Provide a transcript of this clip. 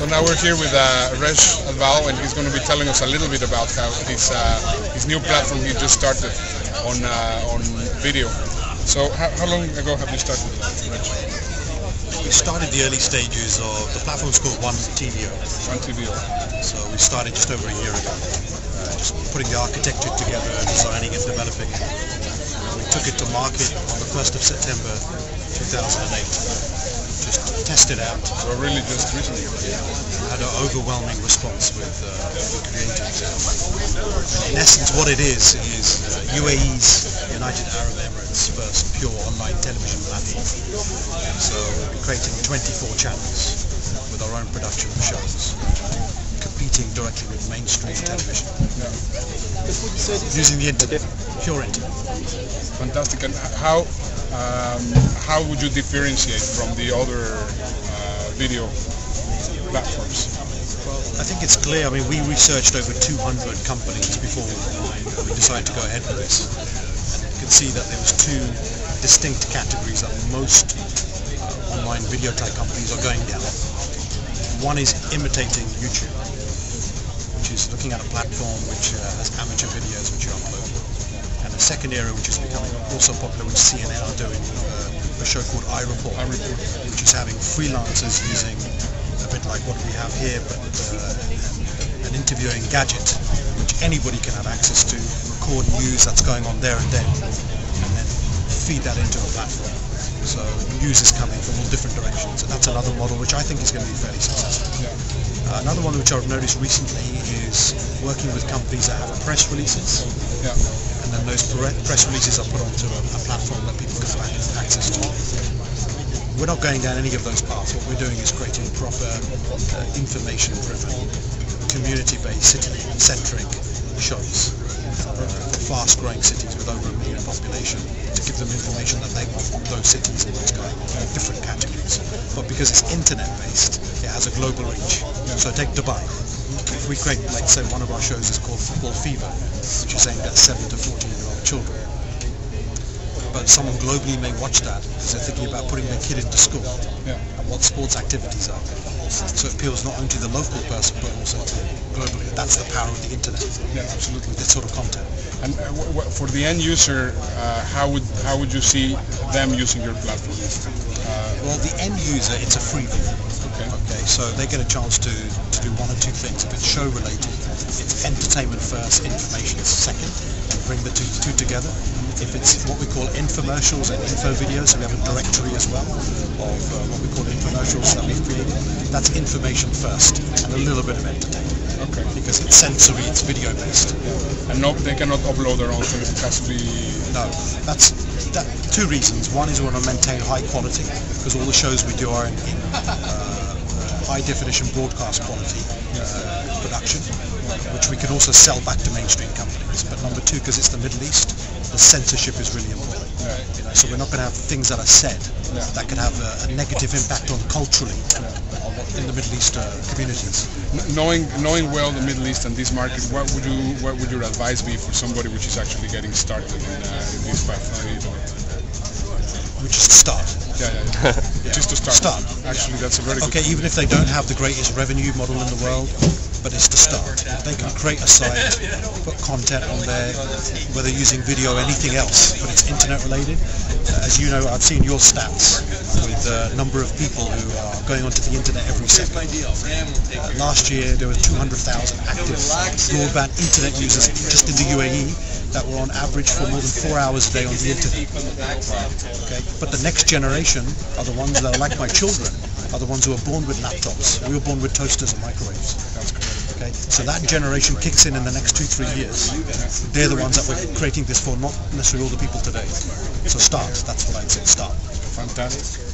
So now we're here with Reg Athwal, and he's going to be telling us a little bit about how his new platform he just started on video. So how long ago have you started, Reg? We started the early stages of the platform's called One TVO. So we started just over a year ago, just putting the architecture together, designing and developing it. We took it to market on the 1st of September 2008. Just test it out. So really just recently? Had an overwhelming response with creators. In essence, what it is UAE's, United Arab Emirates' first pure online television platform. So we'll be creating 24 channels with our own production of shows, competing directly with mainstream television. Yeah. Using the internet, pure internet. Fantastic. And how would you differentiate from the other video platforms? Well, I think it's clear. I mean, we researched over 200 companies before we decided to go ahead with this. And you can see that there was two distinct categories that most online video type companies are going down. One is imitating YouTube, which is looking at a platform which has amateur videos which you upload. And the second area, which is becoming also popular, which CNN are doing, a show called iReport, which is having freelancers using a bit like what we have here, but an interviewing gadget, which anybody can have access to, record news that's going on there and then feed that into a platform. So news is coming from all different directions, and that's another model which I think is going to be fairly successful. Yeah. Another one which I've noticed recently is working with companies that have press releases. Yeah. And then those press releases are put onto a platform that people can have access to. We're not going down any of those paths. What we're doing is creating proper information-driven, community-based, city-centric shows for fast-growing cities with over 1 million population, to give them information that they want from those cities and what's going on in different categories. But because it's internet-based, it has a global reach. Yeah. So take Dubai. If we create, like, say, one of our shows is called Football Fever, which is aimed at 7 to 14-year-old children. But someone globally may watch that because they're thinking about putting their kid into school, yeah, and what sports activities are. So it appeals not only to the local person but also to globally. That's the power of the internet. Yeah, absolutely. That sort of content. And for the end user, how would you see them using your platform? Well, the end user, it's a freebie. Okay. So they get a chance to do one or two things. If it's show related, it's entertainment first, information second, and bring the two together. If it's what we call infomercials and info videos, so we have a directory as well of what we call infomercials that we've created. That's information first and a little bit of entertainment. Okay. Because it's sensory, it's video based. Yeah. And no, they cannot upload their own things. It has to be. No, that's two reasons. One is we want to maintain high quality because all the shows we do are in high definition broadcast quality production, which we can also sell back to mainstream companies. But number two, because it's the Middle East, the censorship is really important. Yeah. So we're not going to have things that are said that could have a negative impact on culturally in the Middle East communities. Knowing well the Middle East and this market, what would your advice be for somebody which is actually getting started in this platform? Which is to start. Yeah. Just to start. Actually, that's a very good Okay, even if they don't have the greatest revenue model in the world, but it's to start. They can create a site, put content on there, whether using video or anything else, but it's internet related. As you know, I've seen your stats with the number of people who are going onto the internet every second. Last year there were 200,000 active broadband internet users just in the UAE that were on average for more than 4 hours a day on the internet. Okay, but the next generation are the ones that are like my children, are the ones who are born with laptops. We were born with toasters and microwaves. That's correct. Okay, so that generation kicks in the next 2-3 years. They're the ones that we're creating this for, not necessarily all the people today. So start. That's what I'd say. Start. Fantastic.